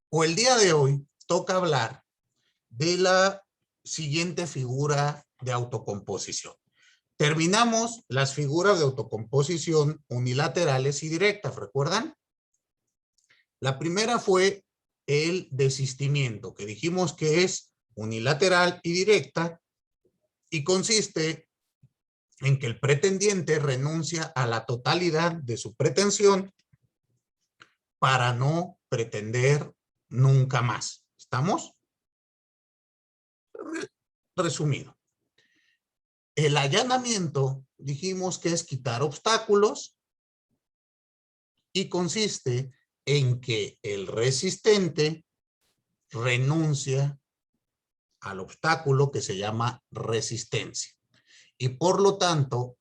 o el día de hoy toca hablar de la siguiente figura de autocomposición. Terminamos las figuras de autocomposición unilaterales y directas, ¿recuerdan? La primera fue el desistimiento, que dijimos que es unilateral y directa y consiste en que el pretendiente renuncia a la totalidad de su pretensión para no pretender nunca más. ¿Estamos? Resumido. El allanamiento dijimos que es quitar obstáculos y consiste en que el resistente renuncia al obstáculo que se llama resistencia y por lo tanto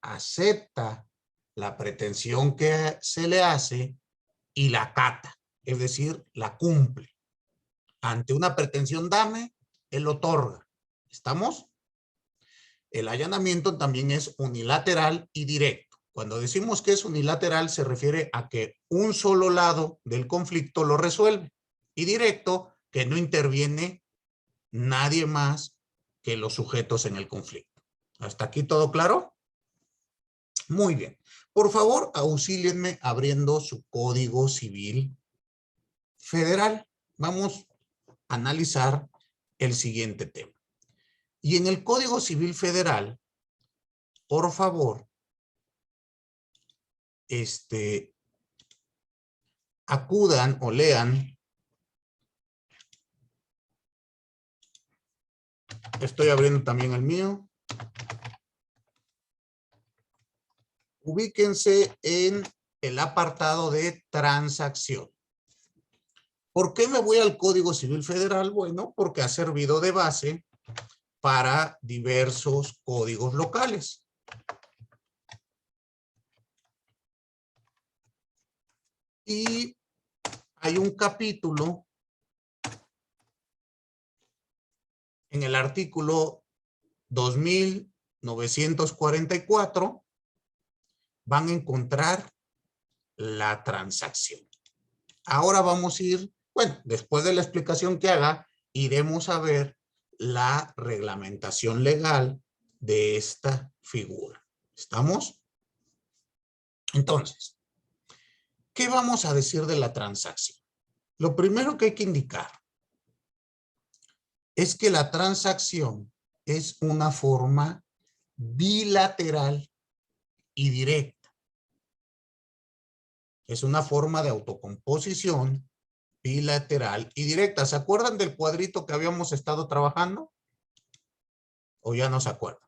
acepta la pretensión que se le hace y la acata, es decir, la cumple. Ante una pretensión dame, él otorga. ¿Estamos? El allanamiento también es unilateral y directo. Cuando decimos que es unilateral se refiere a que un solo lado del conflicto lo resuelve y directo que no interviene nadie más que los sujetos en el conflicto. ¿Hasta aquí todo claro? Muy bien. Por favor, auxílienme abriendo su Código Civil Federal. Vamos a analizar el siguiente tema. Y en el Código Civil Federal, por favor, acudan o lean. Estoy abriendo también el mío. Ubíquense en el apartado de transacción. ¿Por qué me voy al Código Civil Federal? Bueno, porque ha servido de base para diversos códigos locales. Y hay un capítulo en el artículo 2944, van a encontrar la transacción. Ahora vamos a ir, bueno, después de la explicación que haga, iremos a ver la reglamentación legal de esta figura. ¿Estamos? Entonces, ¿qué vamos a decir de la transacción? Lo primero que hay que indicar es que la transacción es una forma bilateral y directa. Es una forma de autocomposición bilateral y directa. ¿Se acuerdan del cuadrito que habíamos estado trabajando? ¿O ya no se acuerdan?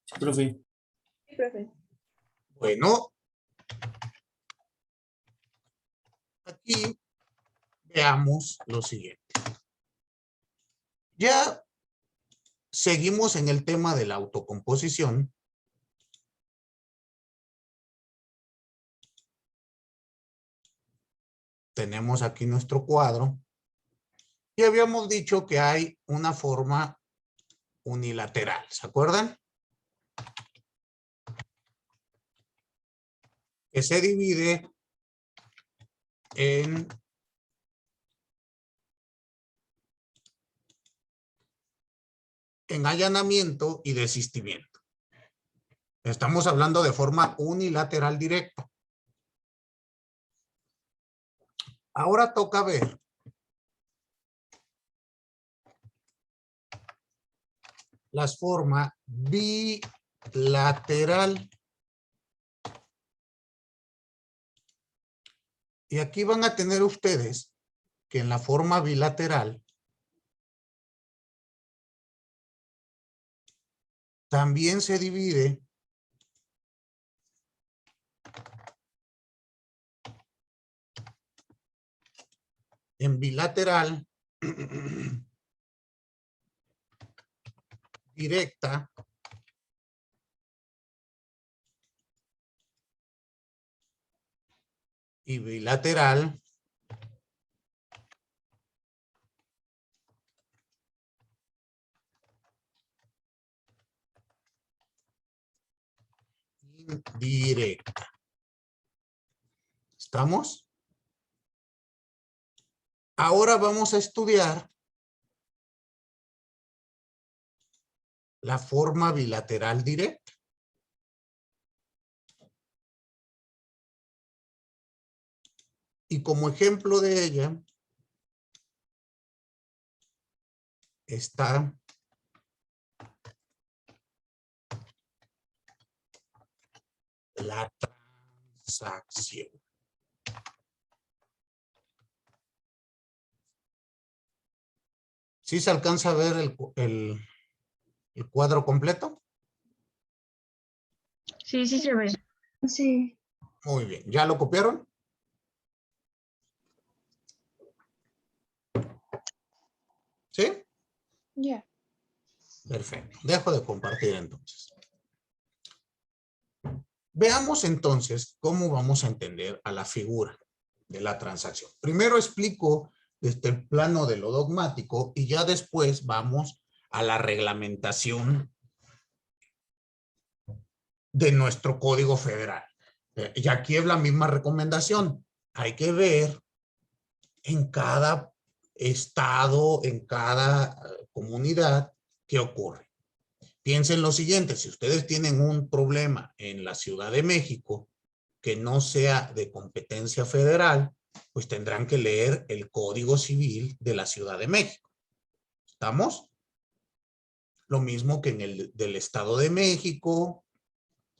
Sí, profe. Sí, profe. Bueno, aquí veamos lo siguiente. Ya seguimos en el tema de la autocomposición. Tenemos aquí nuestro cuadro. Y habíamos dicho que hay una forma unilateral. ¿Se acuerdan? Que se divide en allanamiento y desistimiento. Estamos hablando de forma unilateral directa. Ahora toca ver las formas bilateral. Y aquí van a tener ustedes que en la forma bilateral también se divide en bilateral directa y bilateral indirecta. ¿Estamos? Ahora vamos a estudiar la forma bilateral directa. Y como ejemplo de ella está la transacción. ¿Sí se alcanza a ver el cuadro completo? Sí, sí se ve. Sí. Muy bien. ¿Ya lo copiaron? ¿Sí? Ya. Perfecto. Dejo de compartir entonces. Veamos entonces cómo vamos a entender a la figura de la transacción. Primero explico desde el plano de lo dogmático y ya después vamos a la reglamentación de nuestro Código Federal. Y aquí es la misma recomendación. Hay que ver en cada estado, en cada comunidad, qué ocurre. Piensen lo siguiente, si ustedes tienen un problema en la Ciudad de México que no sea de competencia federal, pues tendrán que leer el Código Civil de la Ciudad de México. ¿Estamos? Lo mismo que en el del Estado de México,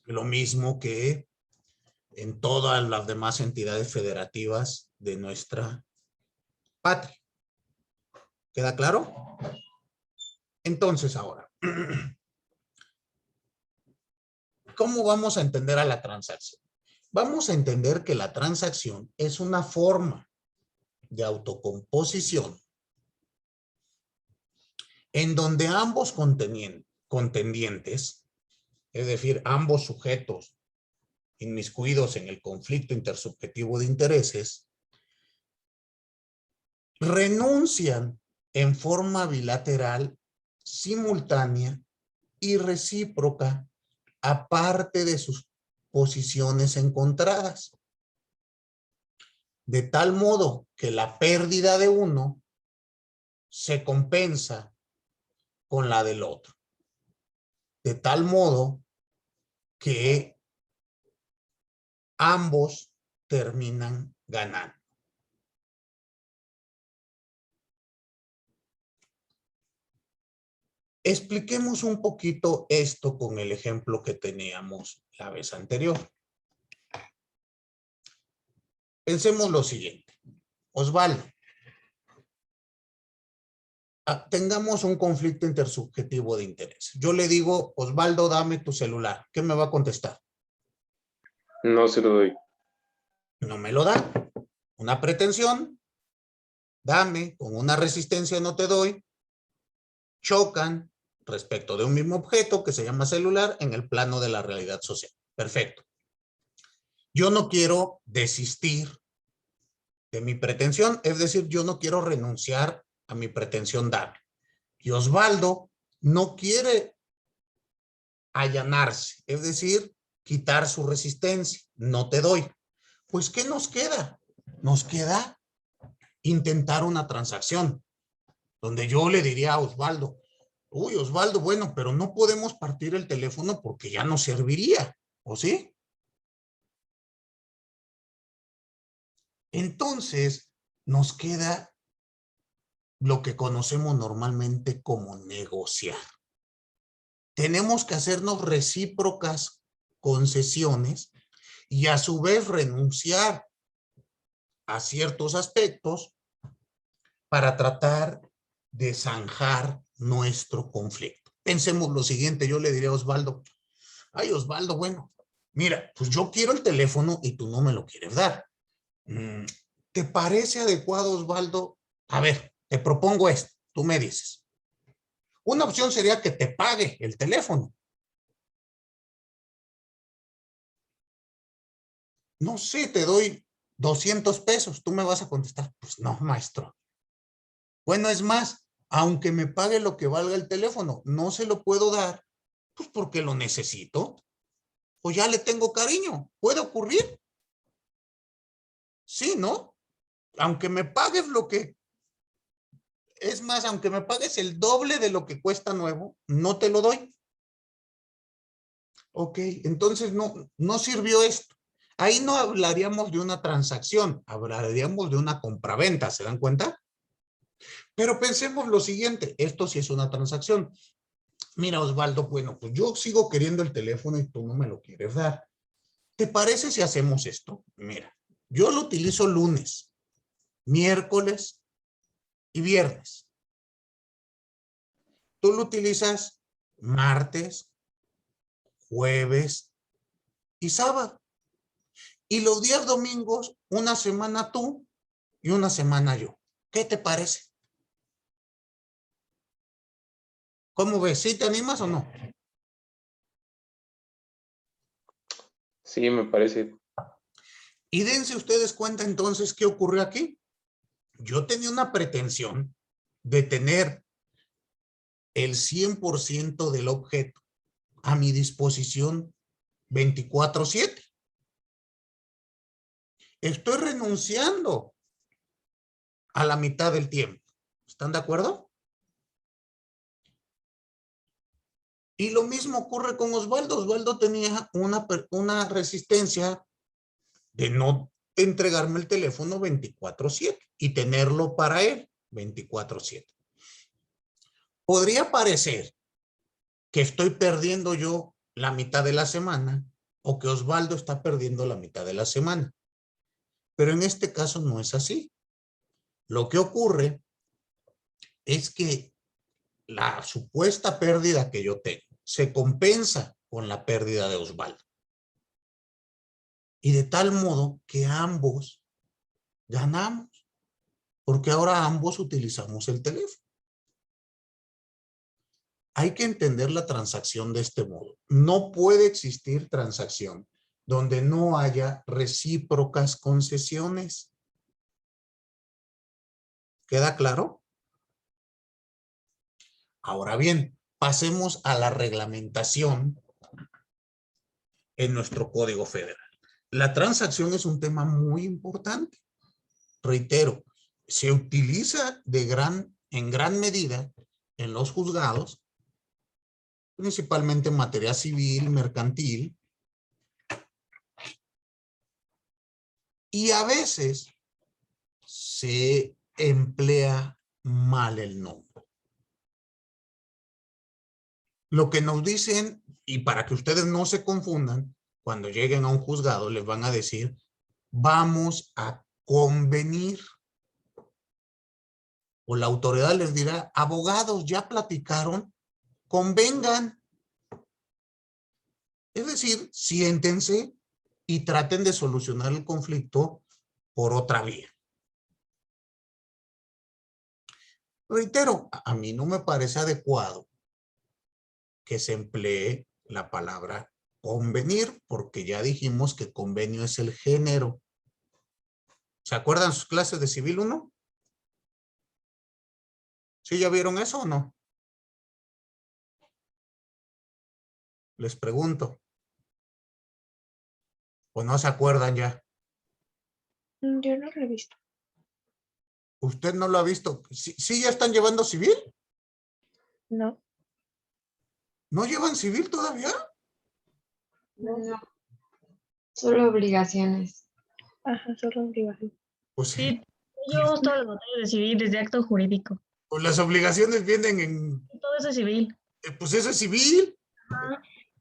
lo mismo que en todas las demás entidades federativas de nuestra patria. ¿Queda claro? Entonces ahora, ¿cómo vamos a entender a la transacción? Vamos a entender que la transacción es una forma de autocomposición en donde ambos contendientes, es decir, ambos sujetos inmiscuidos en el conflicto intersubjetivo de intereses, renuncian en forma bilateral, simultánea y recíproca a parte de sus posiciones encontradas. De tal modo que la pérdida de uno se compensa con la del otro. De tal modo que ambos terminan ganando. Expliquemos un poquito esto con el ejemplo que teníamos la vez anterior. Pensemos lo siguiente. Osvaldo, tengamos un conflicto intersubjetivo de interés. Yo le digo, Osvaldo, dame tu celular. ¿Qué me va a contestar? No se lo doy. No me lo da. Una pretensión. Dame, con una resistencia no te doy. Chocan respecto de un mismo objeto que se llama celular en el plano de la realidad social. Perfecto. Yo no quiero desistir de mi pretensión, es decir, yo no quiero renunciar a mi pretensión dable. Y Osvaldo no quiere allanarse, es decir, quitar su resistencia. No te doy. Pues, ¿qué nos queda? Nos queda intentar una transacción, donde yo le diría a Osvaldo, uy, Osvaldo, bueno, pero no podemos partir el teléfono porque ya no serviría, ¿o sí? Entonces, nos queda lo que conocemos normalmente como negociar. Tenemos que hacernos recíprocas concesiones y a su vez renunciar a ciertos aspectos para tratar de zanjar nuestro conflicto. Pensemos lo siguiente, yo le diría a Osvaldo, ay Osvaldo, bueno, mira, pues yo quiero el teléfono y tú no me lo quieres dar. ¿Te parece adecuado, Osvaldo? A ver, te propongo esto, tú me dices. Una opción sería que te pague el teléfono. No sé, te doy 200 pesos, tú me vas a contestar. Pues no, maestro. Bueno, es más, aunque me pague lo que valga el teléfono, no se lo puedo dar, pues porque lo necesito. O ya le tengo cariño. ¿Puede ocurrir? Sí, ¿no? Aunque me pagues lo que... Es más, aunque me pagues el doble de lo que cuesta nuevo, no te lo doy. Ok, entonces no sirvió esto. Ahí no hablaríamos de una transacción, hablaríamos de una compraventa, ¿se dan cuenta? Pero pensemos lo siguiente, esto sí es una transacción. Mira, Osvaldo, bueno, pues yo sigo queriendo el teléfono y tú no me lo quieres dar. ¿Te parece si hacemos esto? Mira, yo lo utilizo lunes, miércoles y viernes. Tú lo utilizas martes, jueves y sábado. Y los días domingos, una semana tú y una semana yo. ¿Qué te parece? ¿Cómo ves? ¿Sí te animas o no? Sí, me parece. Y dense ustedes cuenta entonces qué ocurrió aquí. Yo tenía una pretensión de tener el 100% del objeto a mi disposición 24/7. Estoy renunciando a la mitad del tiempo. ¿Están de acuerdo? Y lo mismo ocurre con Osvaldo. Osvaldo tenía una resistencia de no entregarme el teléfono 24/7 y tenerlo para él 24/7. Podría parecer que estoy perdiendo yo la mitad de la semana o que Osvaldo está perdiendo la mitad de la semana. Pero en este caso no es así. Lo que ocurre es que la supuesta pérdida que yo tengo se compensa con la pérdida de Osvaldo. Y de tal modo que ambos ganamos, porque ahora ambos utilizamos el teléfono. Hay que entender la transacción de este modo. No puede existir transacción donde no haya recíprocas concesiones. ¿Queda claro? Ahora bien, pasemos a la reglamentación en nuestro Código Federal. La transacción es un tema muy importante. Reitero, se utiliza en gran medida en los juzgados, principalmente en materia civil, mercantil, y a veces se emplea mal el nombre. Lo que nos dicen, y para que ustedes no se confundan, cuando lleguen a un juzgado les van a decir, vamos a convenir. O la autoridad les dirá, abogados, ya platicaron, convengan. Es decir, siéntense y traten de solucionar el conflicto por otra vía. Reitero, a mí no me parece adecuado que se emplee la palabra convenir, porque ya dijimos que convenio es el género. ¿Se acuerdan sus clases de Civil 1? ¿Sí ya vieron eso o no? Les pregunto. ¿O no se acuerdan ya? Yo no lo he visto. ¿Usted no lo ha visto? ¿Sí ya están llevando Civil? No. ¿No llevan Civil todavía? No. Solo obligaciones. Ajá, solo obligación. Pues Sí, yo todas las materias de civil desde acto jurídico. pues las obligaciones vienen en... Todo eso es civil. Pues eso es Civil.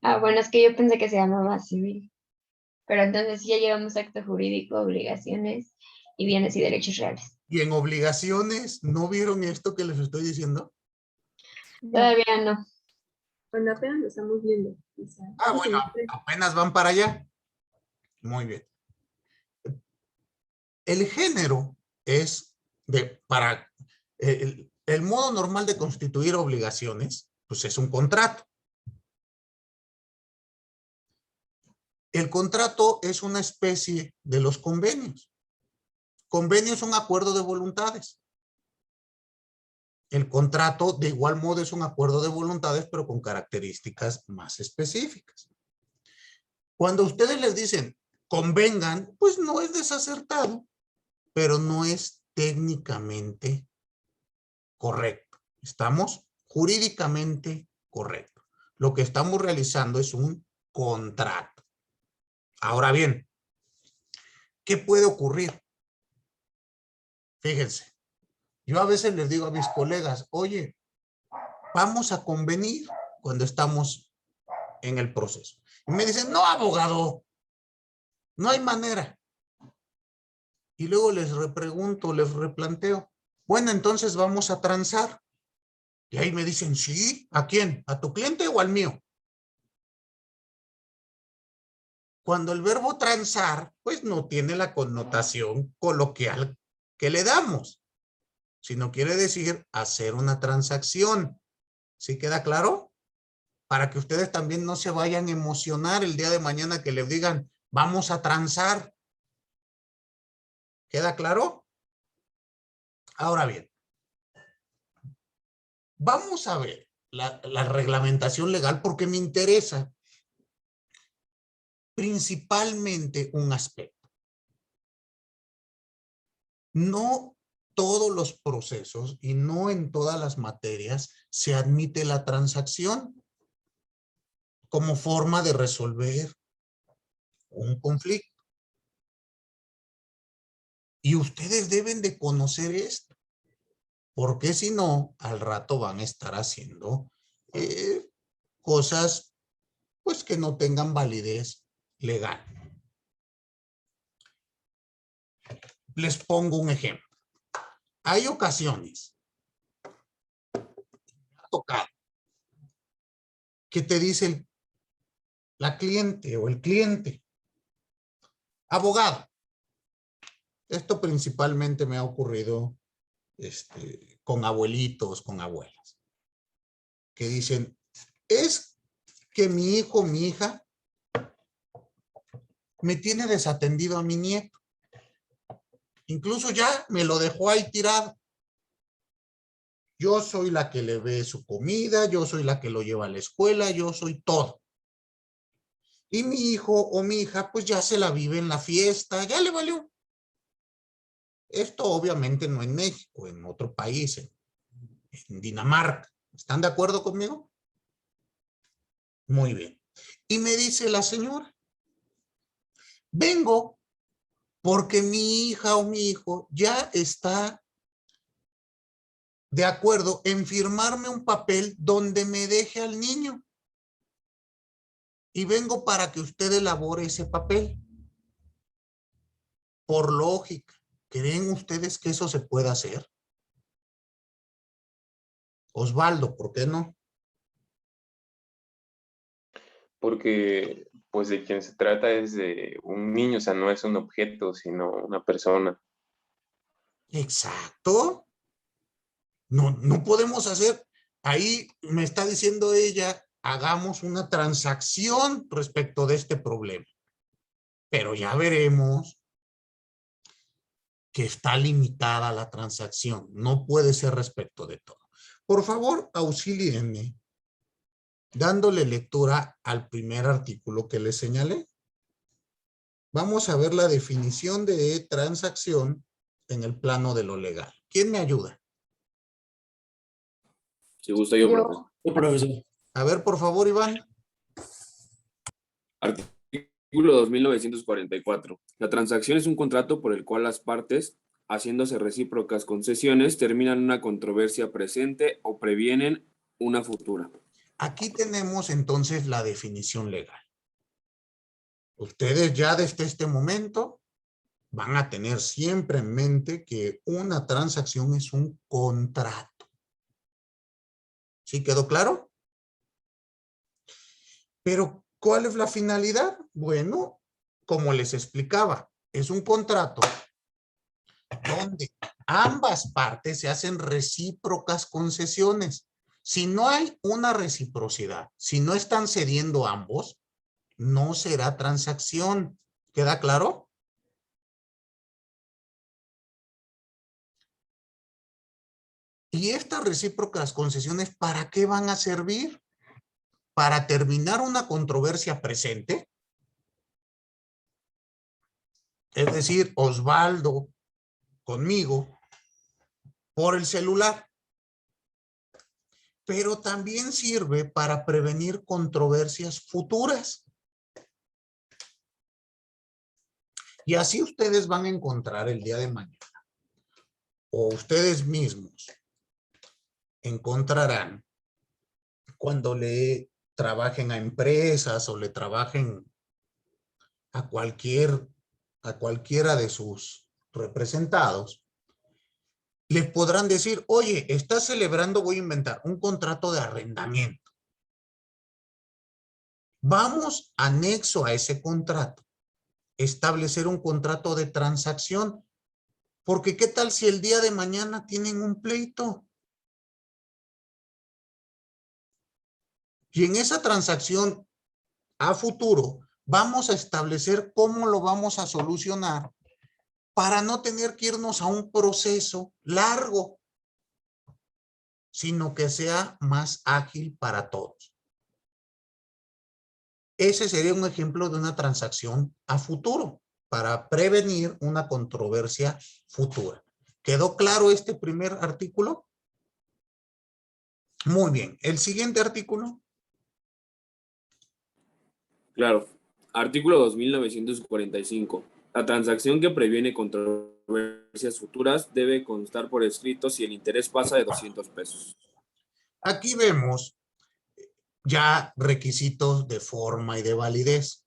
Ah, bueno, es que yo pensé que se llamaba civil. Pero entonces sí ya llevamos acto jurídico, obligaciones y bienes y derechos reales. Y en obligaciones, ¿no vieron esto que les estoy diciendo? Todavía no. Bueno, apenas lo estamos viendo. O sea, Ah, bueno, apenas van para allá. Muy bien. El género es para el modo normal de constituir obligaciones, pues es un contrato. El contrato es una especie de los convenios. Convenio es un acuerdo de voluntades. El contrato, de igual modo, es un acuerdo de voluntades, pero con características más específicas. Cuando ustedes les dicen convengan, pues no es desacertado, pero no es técnicamente correcto. ¿Estamos? Jurídicamente correcto. Lo que estamos realizando es un contrato. Ahora bien, ¿qué puede ocurrir? Fíjense, yo a veces les digo a mis colegas, oye, vamos a convenir cuando estamos en el proceso. Y me dicen, no, abogado, no hay manera. Y luego les repregunto, les replanteo, bueno, entonces vamos a transar. Y ahí me dicen, sí, ¿a quién? ¿A tu cliente o al mío? Cuando el verbo transar, pues no tiene la connotación coloquial que le damos, sino quiere decir hacer una transacción. ¿Sí queda claro? Para que ustedes también no se vayan a emocionar el día de mañana que les digan, vamos a transar. ¿Queda claro? Ahora bien, vamos a ver la reglamentación legal porque me interesa principalmente un aspecto. No todos los procesos y no en todas las materias se admite la transacción como forma de resolver un conflicto. Y ustedes deben de conocer esto, porque si no, al rato van a estar haciendo cosas pues que no tengan validez legal. Les pongo un ejemplo. Hay ocasiones, me ha tocado, que te dicen la cliente o el cliente, abogado. Esto principalmente me ha ocurrido con abuelitos, con abuelas, que dicen, es que mi hijo, mi hija, me tiene desatendido a mi nieto. Incluso ya me lo dejó ahí tirado. Yo soy la que le ve su comida, yo soy la que lo lleva a la escuela, yo soy todo. Y mi hijo o mi hija, pues ya se la vive en la fiesta, ya le valió. Esto obviamente no en México, en otro país, en Dinamarca. ¿Están de acuerdo conmigo? Muy bien. Y me dice la señora, vengo porque mi hija o mi hijo ya está de acuerdo en firmarme un papel donde me deje al niño. Y vengo para que usted elabore ese papel. Por lógica, ¿creen ustedes que eso se puede hacer? Osvaldo, ¿por qué no? Porque pues de quien se trata es de un niño, o sea, no es un objeto, sino una persona. Exacto. No podemos hacer. Ahí me está diciendo ella, hagamos una transacción respecto de este problema. Pero ya veremos que está limitada la transacción. No puede ser respecto de todo. Por favor, auxílienme dándole lectura al primer artículo que les señalé. Vamos a ver la definición de transacción en el plano de lo legal. ¿Quién me ayuda? Si gusta yo, profesor. Profesor. A ver, por favor, Iván. Artículo 2944. La transacción es un contrato por el cual las partes, haciéndose recíprocas concesiones, terminan una controversia presente o previenen una futura. Aquí tenemos entonces la definición legal. Ustedes ya desde este momento van a tener siempre en mente que una transacción es un contrato. ¿Sí quedó claro? Pero, ¿cuál es la finalidad? Bueno, como les explicaba, es un contrato donde ambas partes se hacen recíprocas concesiones. Si no hay una reciprocidad, si no están cediendo ambos, no será transacción. ¿Queda claro? ¿Y estas recíprocas concesiones para qué van a servir? ¿Para terminar una controversia presente? Es decir, Osvaldo conmigo por el celular. Pero también sirve para prevenir controversias futuras. Y así ustedes van a encontrar el día de mañana, o ustedes mismos encontrarán cuando le trabajen a empresas o le trabajen a cualquiera de sus representados, les podrán decir, oye, estás celebrando, voy a inventar, un contrato de arrendamiento. Vamos anexo a ese contrato, establecer un contrato de transacción, porque ¿qué tal si el día de mañana tienen un pleito? Y en esa transacción a futuro vamos a establecer cómo lo vamos a solucionar para no tener que irnos a un proceso largo, sino que sea más ágil para todos. Ese sería un ejemplo de una transacción a futuro para prevenir una controversia futura. ¿Quedó claro este primer artículo? Muy bien. ¿El siguiente artículo? Claro. Artículo 2945. La transacción que previene controversias futuras debe constar por escrito si el interés pasa de 200 pesos. Aquí vemos ya requisitos de forma y de validez.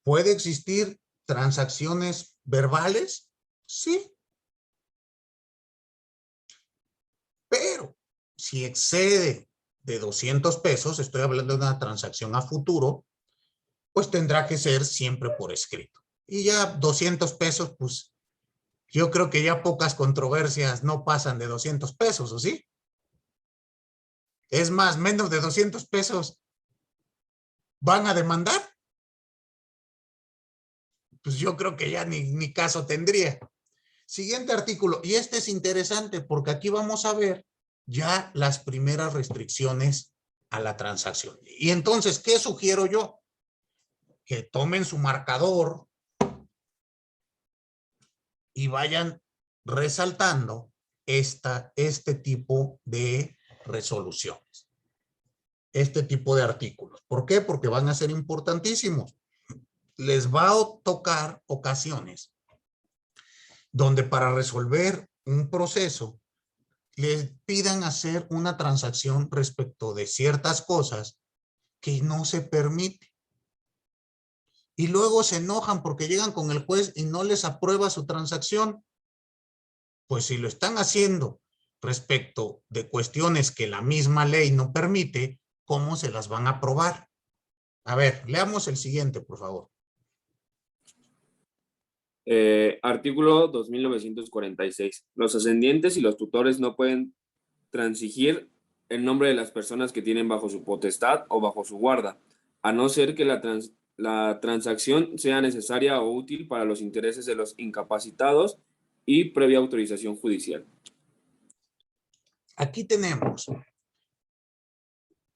¿Puede existir transacciones verbales? Sí. Pero si excede de 200 pesos, estoy hablando de una transacción a futuro, pues tendrá que ser siempre por escrito. Y ya 200 pesos, pues yo creo que ya pocas controversias no pasan de 200 pesos, ¿o sí? Es más, menos de 200 pesos van a demandar. Pues yo creo que ya ni caso tendría. Siguiente artículo, y este es interesante porque aquí vamos a ver ya las primeras restricciones a la transacción. Y entonces, ¿qué sugiero yo? Que tomen su marcador y vayan resaltando este tipo de resoluciones, este tipo de artículos. ¿Por qué? Porque van a ser importantísimos. Les va a tocar ocasiones donde para resolver un proceso les pidan hacer una transacción respecto de ciertas cosas que no se permite. Y luego se enojan porque llegan con el juez y no les aprueba su transacción. Pues si lo están haciendo respecto de cuestiones que la misma ley no permite, ¿cómo se las van a aprobar? A ver, leamos el siguiente, por favor. Artículo 2946. Los ascendientes y los tutores no pueden transigir el nombre de las personas que tienen bajo su potestad o bajo su guarda, a no ser que la transacción sea necesaria o útil para los intereses de los incapacitados y previa autorización judicial. Aquí tenemos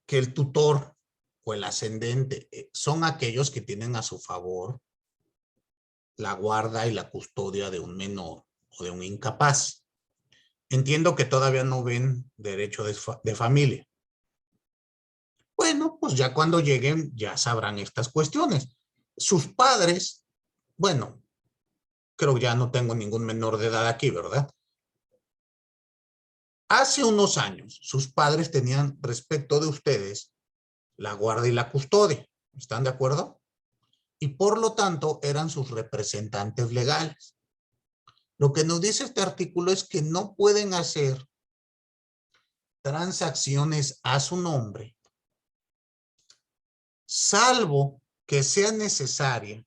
que el tutor o el ascendente son aquellos que tienen a su favor la guarda y la custodia de un menor o de un incapaz. Entiendo que todavía no ven derecho de familia. Bueno, pues ya cuando lleguen ya sabrán estas cuestiones. Sus padres, bueno, creo que ya no tengo ningún menor de edad aquí, ¿verdad? Hace unos años, sus padres tenían respecto de ustedes la guarda y la custodia. ¿Están de acuerdo? Y por lo tanto eran sus representantes legales. Lo que nos dice este artículo es que no pueden hacer transacciones a su nombre, salvo que sea necesaria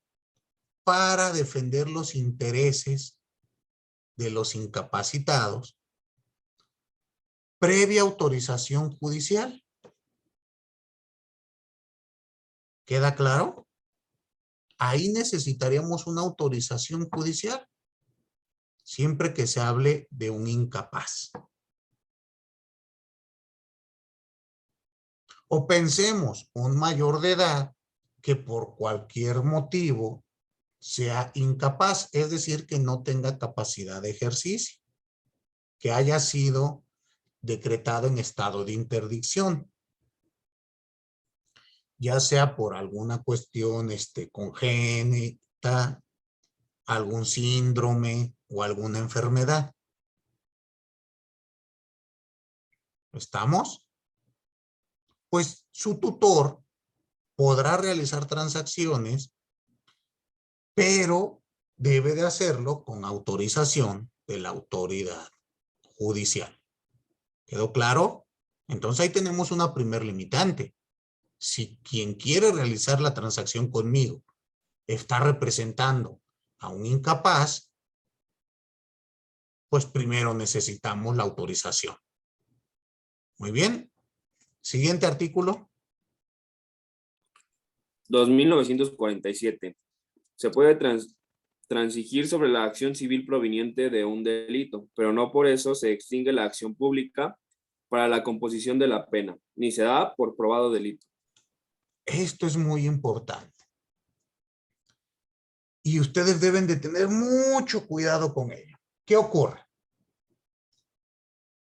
para defender los intereses de los incapacitados, previa autorización judicial. ¿Queda claro? Ahí necesitaríamos una autorización judicial, siempre que se hable de un incapaz. O pensemos, un mayor de edad que por cualquier motivo sea incapaz, es decir, que no tenga capacidad de ejercicio, que haya sido decretado en estado de interdicción, ya sea por alguna cuestión congénita, algún síndrome o alguna enfermedad. ¿Estamos? Pues su tutor podrá realizar transacciones, pero debe de hacerlo con autorización de la autoridad judicial. ¿Quedó claro? Entonces ahí tenemos una primer limitante. Si quien quiere realizar la transacción conmigo está representando a un incapaz, pues primero necesitamos la autorización. Muy bien. Siguiente artículo. 2947. Se puede transigir sobre la acción civil proveniente de un delito, pero no por eso se extingue la acción pública para la composición de la pena, ni se da por probado delito. Esto es muy importante. Y ustedes deben de tener mucho cuidado con ello. ¿Qué ocurre?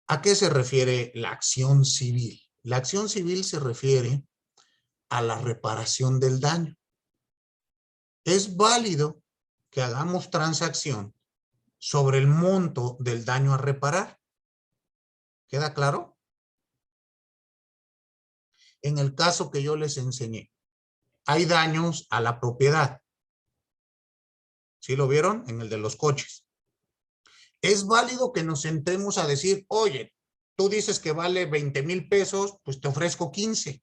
¿A qué se refiere la acción civil? La acción civil se refiere a la reparación del daño. Es válido que hagamos transacción sobre el monto del daño a reparar. ¿Queda claro? En el caso que yo les enseñé, hay daños a la propiedad. ¿Sí lo vieron? En el de los coches. Es válido que nos sentemos a decir, oye, tú dices que vale 20,000 pesos, pues te ofrezco 15.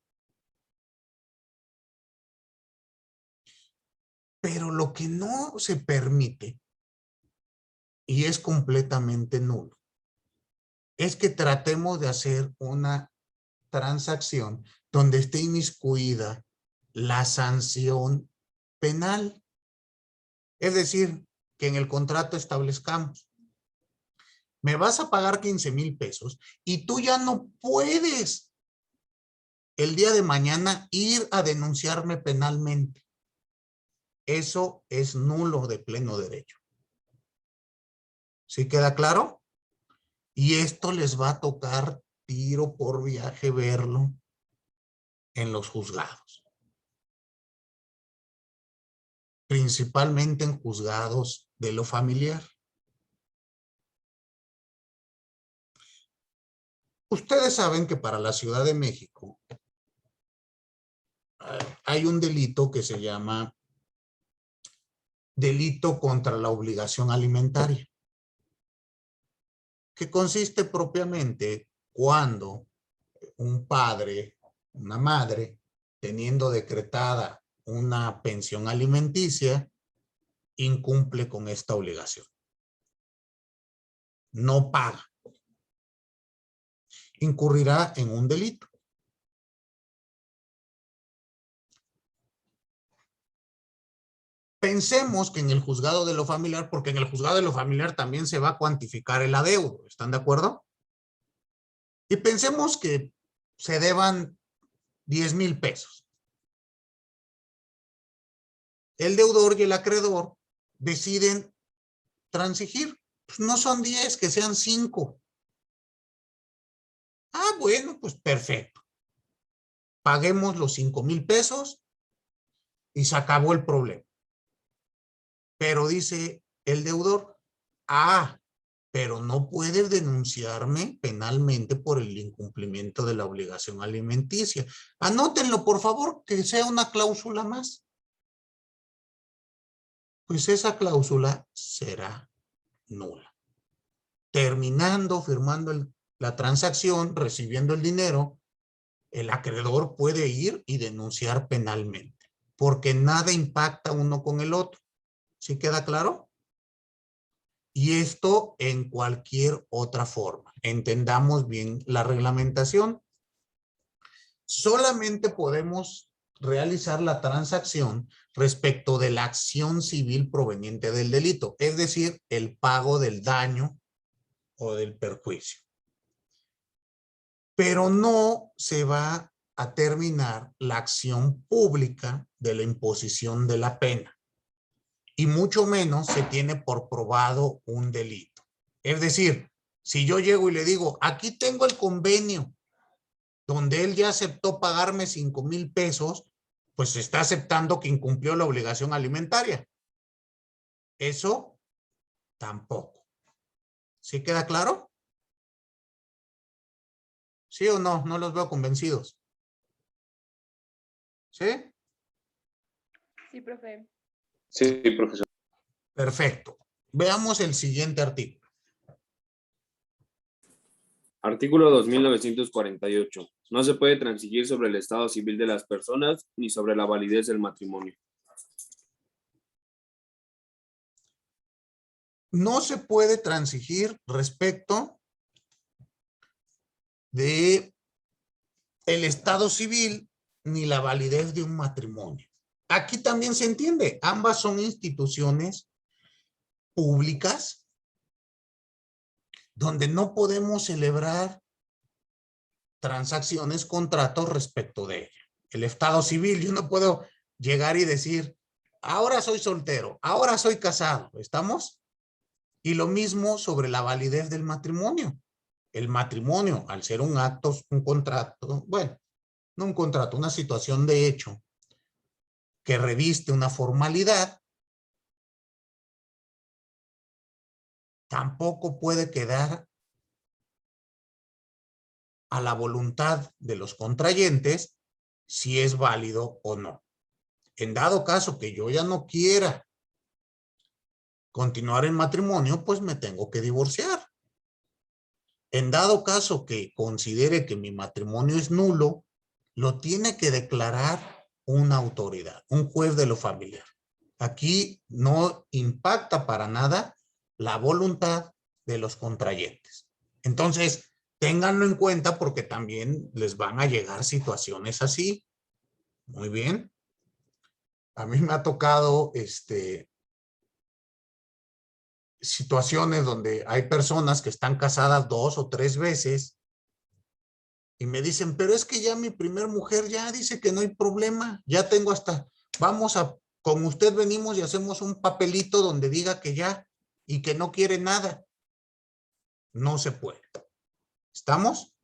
Pero lo que no se permite, y es completamente nulo, es que tratemos de hacer una transacción donde esté inmiscuida la sanción penal. Es decir, que en el contrato establezcamos, me vas a pagar 15,000 pesos y tú ya no puedes el día de mañana ir a denunciarme penalmente. Eso es nulo de pleno derecho. ¿Sí queda claro? Y esto les va a tocar tiro por viaje verlo en los juzgados. Principalmente en juzgados de lo familiar. Ustedes saben que para la Ciudad de México hay un delito que se llama delito contra la obligación alimentaria, que consiste propiamente cuando un padre, una madre, teniendo decretada una pensión alimenticia, incumple con esta obligación. No paga. Incurrirá en un delito. Pensemos que en el juzgado de lo familiar, porque en el juzgado de lo familiar también se va a cuantificar el adeudo, ¿están de acuerdo? Y pensemos que se deban 10,000 pesos. El deudor y el acreedor deciden transigir. Pues no son 10, que sean 5. Ah, bueno, pues perfecto. Paguemos los 5,000 pesos y se acabó el problema. Pero dice el deudor, pero no puedes denunciarme penalmente por el incumplimiento de la obligación alimenticia. Anótenlo, por favor, que sea una cláusula más. Pues esa cláusula será nula. Terminando, firmando la transacción, recibiendo el dinero, el acreedor puede ir y denunciar penalmente, porque nada impacta uno con el otro. ¿Sí queda claro? Y esto en cualquier otra forma. Entendamos bien la reglamentación. Solamente podemos realizar la transacción respecto de la acción civil proveniente del delito, es decir, el pago del daño o del perjuicio. Pero no se va a terminar la acción pública de la imposición de la pena. y mucho menos se tiene por probado un delito. Es decir, si yo llego y le digo, aquí tengo el convenio donde él ya aceptó pagarme 5,000 pesos, pues está aceptando que incumplió la obligación alimentaria. Eso tampoco. ¿Sí queda claro? ¿Sí o no? No los veo convencidos. ¿Sí? Sí, profe. Sí, profesor. Perfecto. Veamos el siguiente artículo. Artículo 2948. No se puede transigir sobre el estado civil de las personas ni sobre la validez del matrimonio. No se puede transigir respecto de el estado civil ni la validez de un matrimonio. Aquí también se entiende, ambas son instituciones públicas donde no podemos celebrar transacciones, contratos respecto de ella. El estado civil, yo no puedo llegar y decir, ahora soy soltero, ahora soy casado, ¿estamos? Y lo mismo sobre la validez del matrimonio. El matrimonio, al ser un acto, un contrato, bueno, no un contrato, una situación de hecho que reviste una formalidad, tampoco puede quedar a la voluntad de los contrayentes si es válido o no. En dado caso que yo ya no quiera continuar en matrimonio, pues me tengo que divorciar. En dado caso que considere que mi matrimonio es nulo, lo tiene que declarar una autoridad, un juez de lo familiar. Aquí no impacta para nada la voluntad de los contrayentes. Entonces, ténganlo en cuenta porque también les van a llegar situaciones así. Muy bien. A mí me ha tocado situaciones donde hay personas que están casadas 2 o 3 veces y me dicen, pero es que ya mi primer mujer ya dice que no hay problema, ya tengo hasta, con usted venimos y hacemos un papelito donde diga que ya y que no quiere nada. No se puede. ¿Estamos?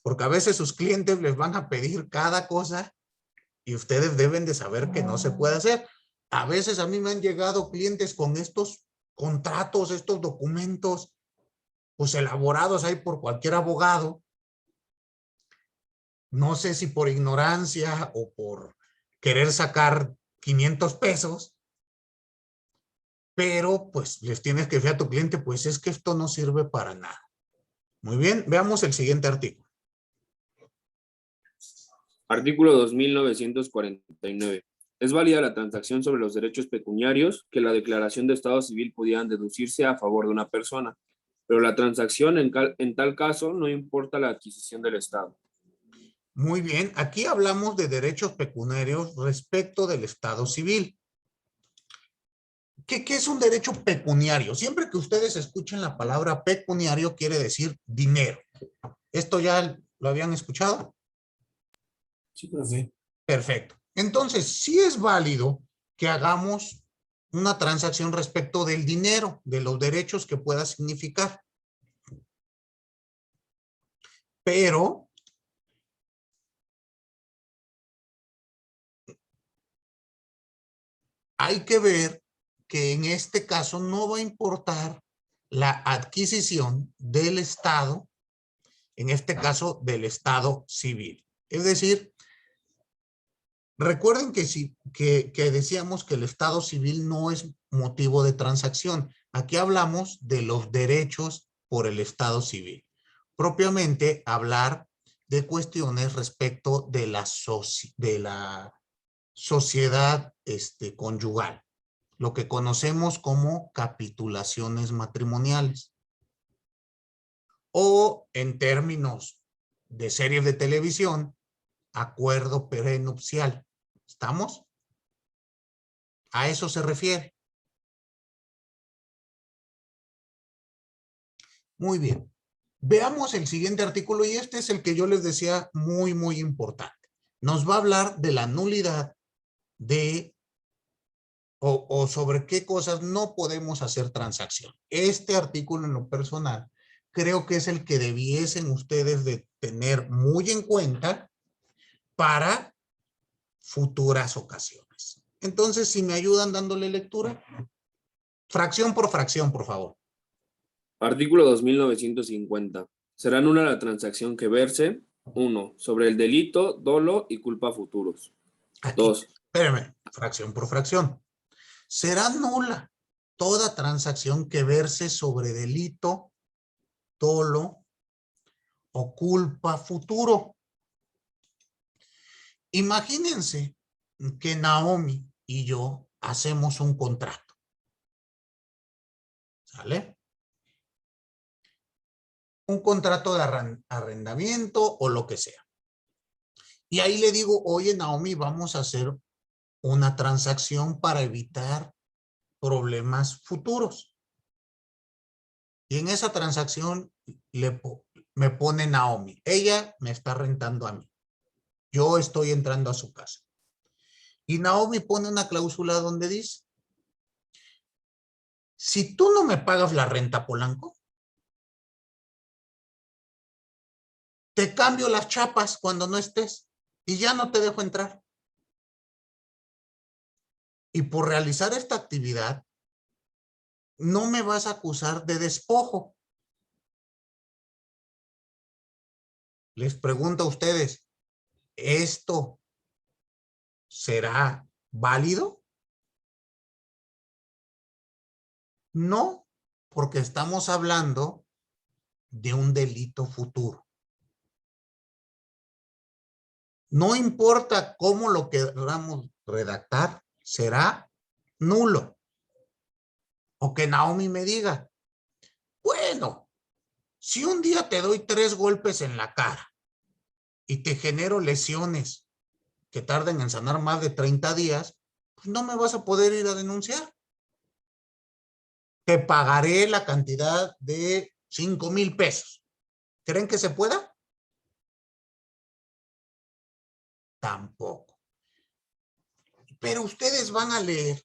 Porque a veces sus clientes les van a pedir cada cosa y ustedes deben de saber que no se puede hacer. A veces a mí me han llegado clientes con estos contratos, estos documentos, pues elaborados ahí por cualquier abogado. No sé si por ignorancia o por querer sacar 500 pesos, pero pues les tienes que decir a tu cliente, pues es que esto no sirve para nada. Muy bien, veamos el siguiente artículo. Artículo 2949. Es válida la transacción sobre los derechos pecuniarios que la declaración de estado civil pudieran deducirse a favor de una persona, pero la transacción en tal caso no importa la adquisición del estado. Muy bien, aquí hablamos de derechos pecuniarios respecto del estado civil. ¿Qué es un derecho pecuniario? Siempre que ustedes escuchen la palabra pecuniario quiere decir dinero. ¿Esto ya lo habían escuchado? Sí, profe. Perfecto. Entonces, sí es válido que hagamos una transacción respecto del dinero, de los derechos que pueda significar. Pero hay que ver que en este caso no va a importar la adquisición del Estado, en este caso del Estado civil. Es decir, recuerden que decíamos que el Estado civil no es motivo de transacción. Aquí hablamos de los derechos por el Estado civil. Propiamente hablar de cuestiones respecto de la sociedad conyugal, lo que conocemos como capitulaciones matrimoniales. O en términos de series de televisión, acuerdo prenupcial. ¿Estamos? A eso se refiere. Muy bien. Veamos el siguiente artículo y este es el que yo les decía muy, muy importante. Nos va a hablar de la nulidad de o sobre qué cosas no podemos hacer transacción. Este artículo en lo personal creo que es el que debiesen ustedes de tener muy en cuenta para futuras ocasiones. Entonces, si me ayudan dándole lectura, fracción por fracción, por favor. Artículo 2950. Será nula la transacción que verse: 1. Sobre el delito, dolo y culpa futuros. Aquí, 2. espérame, fracción por fracción. Será nula toda transacción que verse sobre delito, dolo o culpa futuro. Imagínense que Naomi y yo hacemos un contrato. ¿Sale? Un contrato de arrendamiento o lo que sea. Y ahí le digo, oye Naomi, vamos a hacer una transacción para evitar problemas futuros. Y en esa transacción me pone Naomi. Ella me está rentando a mí. Yo estoy entrando a su casa. Y Naomi pone una cláusula donde dice, si tú no me pagas la renta, Polanco, te cambio las chapas cuando no estés y ya no te dejo entrar. Y por realizar esta actividad, no me vas a acusar de despojo. Les pregunto a ustedes, ¿esto será válido? No, porque estamos hablando de un delito futuro. No importa cómo lo queramos redactar, será nulo. O que Naomi me diga, bueno, si un día te doy 3 golpes en la cara y te genero lesiones que tarden en sanar más de 30 días, pues no me vas a poder ir a denunciar. Te pagaré la cantidad de 5,000 pesos. ¿Creen que se pueda? Tampoco. Pero ustedes van a leer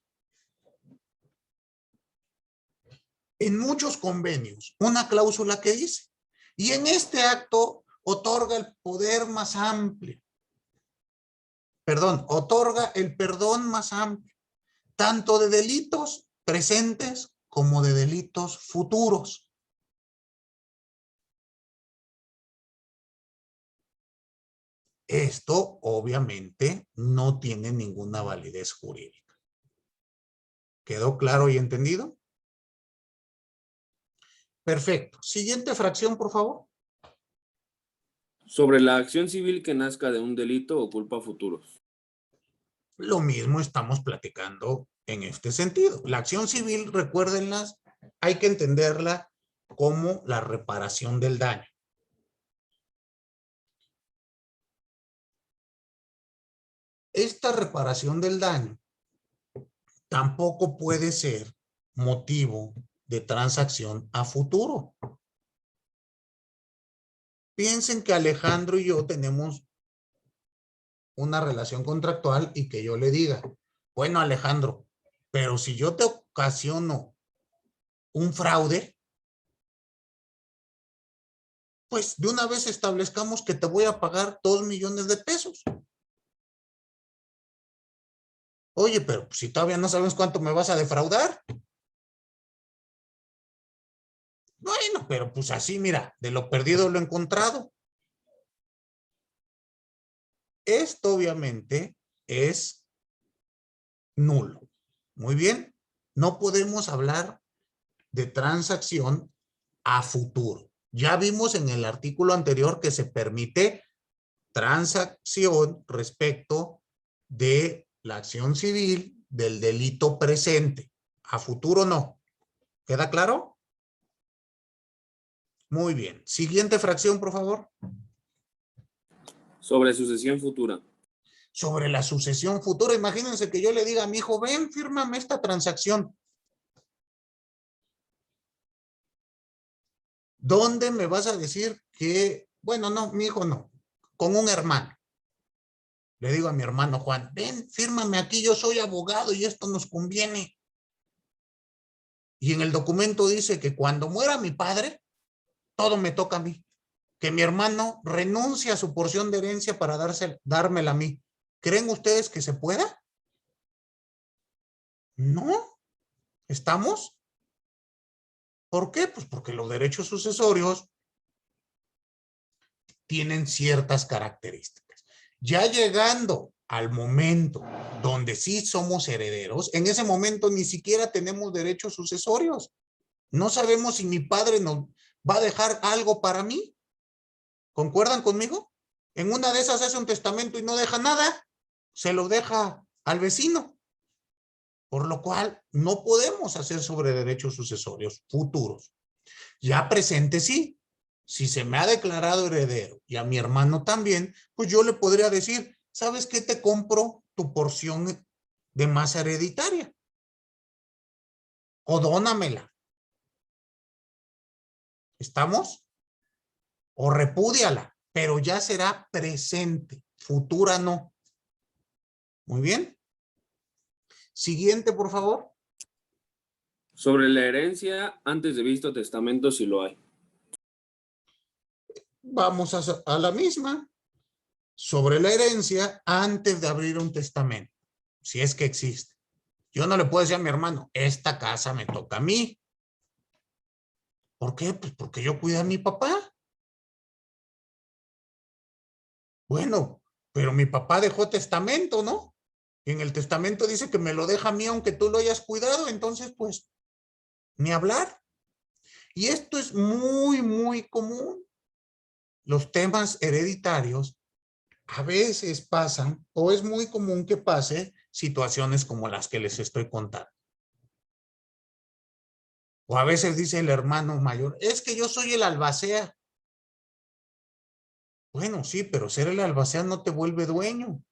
en muchos convenios una cláusula que dice, y en este acto otorga el poder más amplio. Perdón, otorga el perdón más amplio, tanto de delitos presentes como de delitos futuros. Esto obviamente no tiene ninguna validez jurídica. ¿Quedó claro y entendido? Perfecto. Siguiente fracción, por favor. Sobre la acción civil que nazca de un delito o culpa futuros. Lo mismo estamos platicando en este sentido. La acción civil, recuérdenlas, hay que entenderla como la reparación del daño. Esta reparación del daño tampoco puede ser motivo de transacción a futuro. Piensen que Alejandro y yo tenemos una relación contractual y que yo le diga, bueno Alejandro, pero si yo te ocasiono un fraude, pues de una vez establezcamos que te voy a pagar 2 millones de pesos. Oye, pero si todavía no sabes cuánto me vas a defraudar. Bueno, pero pues así, mira, de lo perdido lo encontrado. Esto obviamente es nulo. Muy bien. No podemos hablar de transacción a futuro. Ya vimos en el artículo anterior que se permite transacción respecto de la acción civil del delito presente. A futuro no. ¿Queda claro? Muy bien. Siguiente fracción, por favor. Sobre sucesión futura. Sobre la sucesión futura, imagínense que yo le diga a mi hijo, ven, fírmame esta transacción. ¿Dónde me vas a decir que, bueno, no, mi hijo no, con un hermano? le digo a mi hermano Juan, ven, fírmame aquí, yo soy abogado y esto nos conviene. Y en el documento dice que cuando muera mi padre, todo me toca a mí. Que mi hermano renuncie a su porción de herencia para dármela a mí. ¿Creen ustedes que se pueda? No. ¿Estamos? ¿Por qué? Pues porque los derechos sucesorios tienen ciertas características. Ya llegando al momento donde sí somos herederos, en ese momento ni siquiera tenemos derechos sucesorios. No sabemos si mi padre nos va a dejar algo para mí. ¿Concuerdan conmigo? En una de esas hace un testamento y no deja nada, se lo deja al vecino. Por lo cual no podemos hacer sobre derechos sucesorios futuros. Ya presente sí. Si se me ha declarado heredero y a mi hermano también, pues yo le podría decir, ¿sabes qué? Te compro tu porción de masa hereditaria. O dónamela. ¿Estamos? O repúdiala, pero ya será presente, futura no. Muy bien. Siguiente, por favor. Sobre la herencia, antes de visto testamento, si lo hay. Vamos a la misma. Sobre la herencia, antes de abrir un testamento, si es que existe. Yo no le puedo decir a mi hermano, esta casa me toca a mí. ¿Por qué? Pues porque yo cuidé a mi papá. Bueno, pero mi papá dejó testamento, ¿no? Y en el testamento dice que me lo deja a mí aunque tú lo hayas cuidado, entonces pues, ni hablar. Y esto es muy, muy común. Los temas hereditarios a veces pasan, o es muy común que pase, situaciones como las que les estoy contando. O a veces dice el hermano mayor, es que yo soy el albacea. Bueno, sí, pero ser el albacea no te vuelve dueño.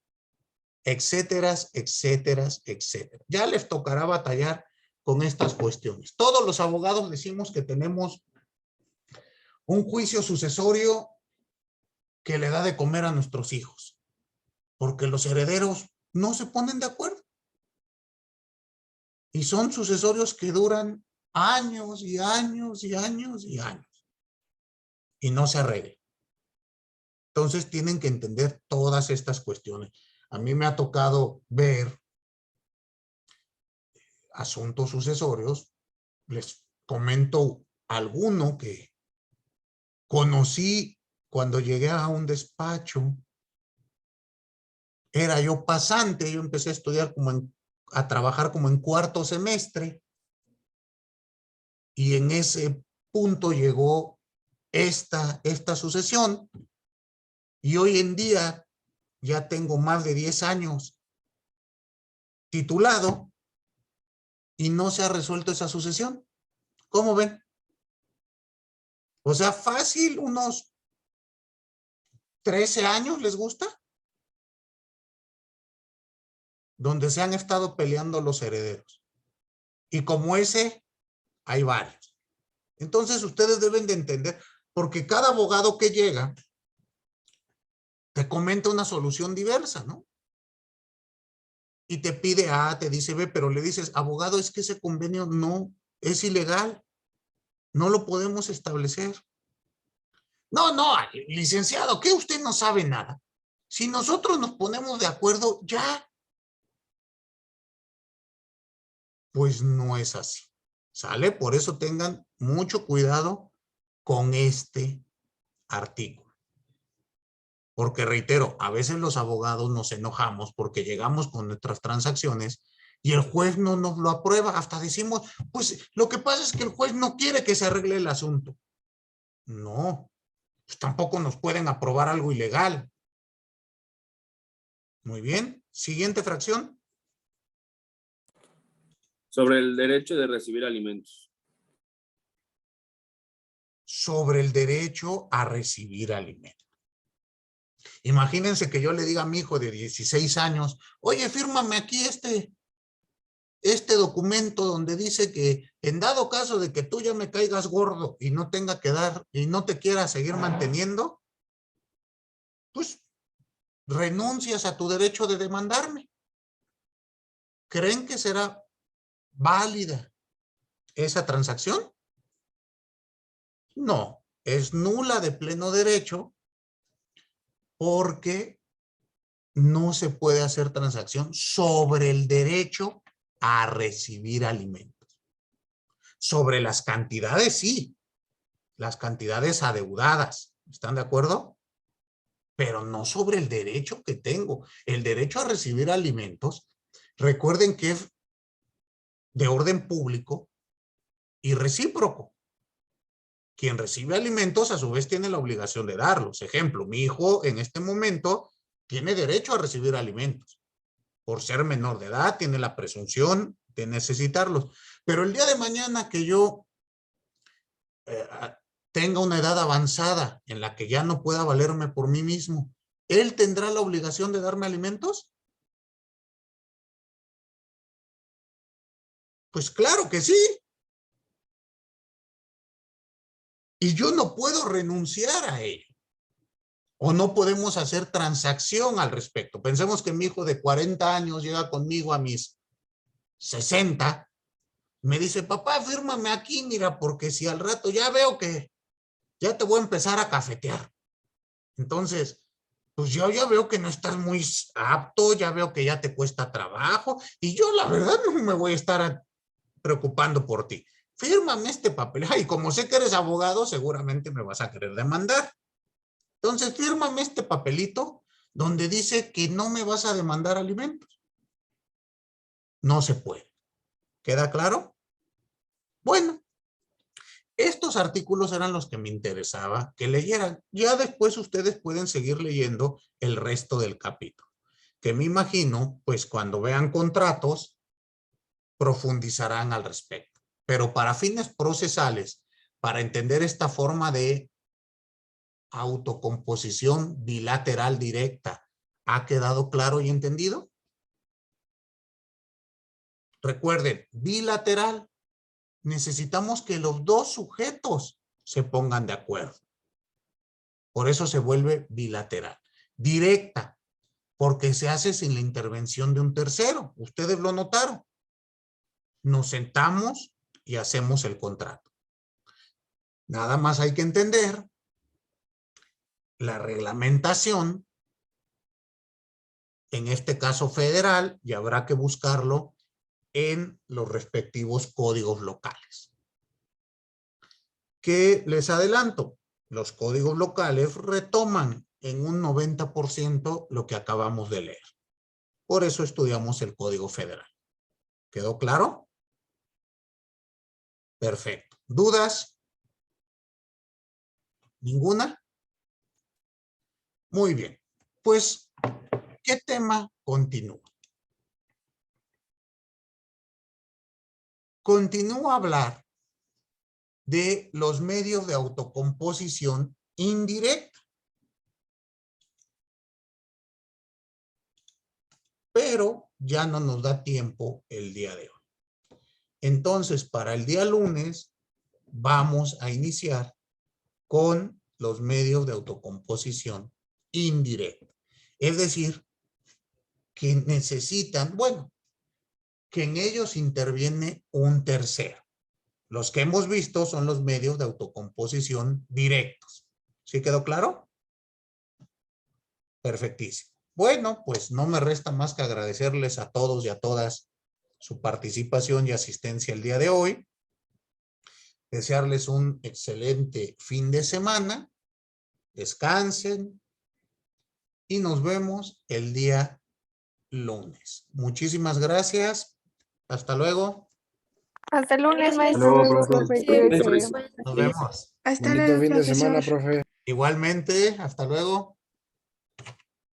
Etcétera, etcétera, etcétera. Ya les tocará batallar con estas cuestiones. Todos los abogados decimos que tenemos un juicio sucesorio que le da de comer a nuestros hijos, porque los herederos no se ponen de acuerdo. Y son sucesorios que duran años y años y años y años. Y no se arreglan. Entonces tienen que entender todas estas cuestiones. A mí me ha tocado ver asuntos sucesorios. Les comento alguno que conocí cuando llegué a un despacho. Era yo pasante, yo empecé a estudiar a trabajar como en cuarto semestre. Y en ese punto llegó esta sucesión. Y hoy en día ya tengo más de 10 años titulado y no se ha resuelto esa sucesión. ¿Cómo ven? O sea, fácil, unos 13 años, ¿les gusta? Donde se han estado peleando los herederos. Y como ese, hay varios. Entonces, ustedes deben de entender, porque cada abogado que llega te comenta una solución diversa, ¿no? Y te pide A, te dice B, pero le dices, abogado, es que ese convenio no es ilegal. No lo podemos establecer. No, licenciado, ¿qué? Usted no sabe nada. Si nosotros nos ponemos de acuerdo, ya. Pues no es así. ¿Sale? Por eso tengan mucho cuidado con este artículo. Porque reitero, a veces los abogados nos enojamos porque llegamos con nuestras transacciones y el juez no nos lo aprueba. Hasta decimos, pues lo que pasa es que el juez no quiere que se arregle el asunto. No, pues tampoco nos pueden aprobar algo ilegal. Muy bien. Siguiente fracción. Sobre el derecho de recibir alimentos. Sobre el derecho a recibir alimentos. Imagínense que yo le diga a mi hijo de 16 años, oye, fírmame aquí este documento donde dice que en dado caso de que tú ya me caigas gordo y no tenga que dar y no te quiera seguir manteniendo, pues renuncias a tu derecho de demandarme. ¿Creen que será válida esa transacción? No, es nula de pleno derecho porque no se puede hacer transacción sobre el derecho a recibir alimentos. Sobre las cantidades, sí. Las cantidades adeudadas. ¿Están de acuerdo? Pero no sobre el derecho que tengo. El derecho a recibir alimentos, recuerden que es de orden público y recíproco. Quien recibe alimentos a su vez tiene la obligación de darlos. Ejemplo, mi hijo en este momento tiene derecho a recibir alimentos. Por ser menor de edad, tiene la presunción de necesitarlos. Pero el día de mañana que yo tenga una edad avanzada en la que ya no pueda valerme por mí mismo, ¿él tendrá la obligación de darme alimentos? Pues claro que sí. Y yo no puedo renunciar a ello. O no podemos hacer transacción al respecto. Pensemos que mi hijo de 40 años llega conmigo a mis 60. Me dice, papá, fírmame aquí, mira, porque si al rato ya veo que ya te voy a empezar a cafetear. Entonces, pues yo ya veo que no estás muy apto, ya veo que ya te cuesta trabajo y yo la verdad no me voy a estar preocupando por ti. Fírmame este papel. Y como sé que eres abogado, seguramente me vas a querer demandar. Entonces, fírmame este papelito donde dice que no me vas a demandar alimentos. No se puede. ¿Queda claro? Bueno, estos artículos eran los que me interesaba que leyeran. Ya después ustedes pueden seguir leyendo el resto del capítulo, que me imagino, pues cuando vean contratos, profundizarán al respecto. Pero para fines procesales, para entender esta forma de autocomposición bilateral directa, ¿ha quedado claro y entendido? Recuerden, bilateral, necesitamos que los dos sujetos se pongan de acuerdo. Por eso se vuelve bilateral. Directa, porque se hace sin la intervención de un tercero. Ustedes lo notaron. Nos sentamos y hacemos el contrato. Nada más hay que entender la reglamentación, en este caso federal, y habrá que buscarlo en los respectivos códigos locales. ¿Qué les adelanto? Los códigos locales retoman en un 90% lo que acabamos de leer. Por eso estudiamos el Código Federal. ¿Quedó claro? Perfecto. ¿Dudas? ¿Ninguna? Muy bien. Pues, ¿qué tema continúa? Continúa a hablar de los medios de autocomposición indirecta. Pero ya no nos da tiempo el día de hoy. Entonces, para el día lunes, vamos a iniciar con los medios de autocomposición indirecta. Es decir, que necesitan, bueno, que en ellos interviene un tercero. Los que hemos visto son los medios de autocomposición directos. ¿Sí quedó claro? Perfectísimo. Bueno, pues no me resta más que agradecerles a todos y a todas su participación y asistencia el día de hoy. Desearles un excelente fin de semana. Descansen y nos vemos el día lunes. Muchísimas gracias. Hasta luego. Hasta el lunes, Gracias. maestro. Hasta luego, profe. Sí, cuídese. Gracias. Nos vemos. Hasta Bonito luego, fin de semana, profesor. profe. Igualmente, hasta luego.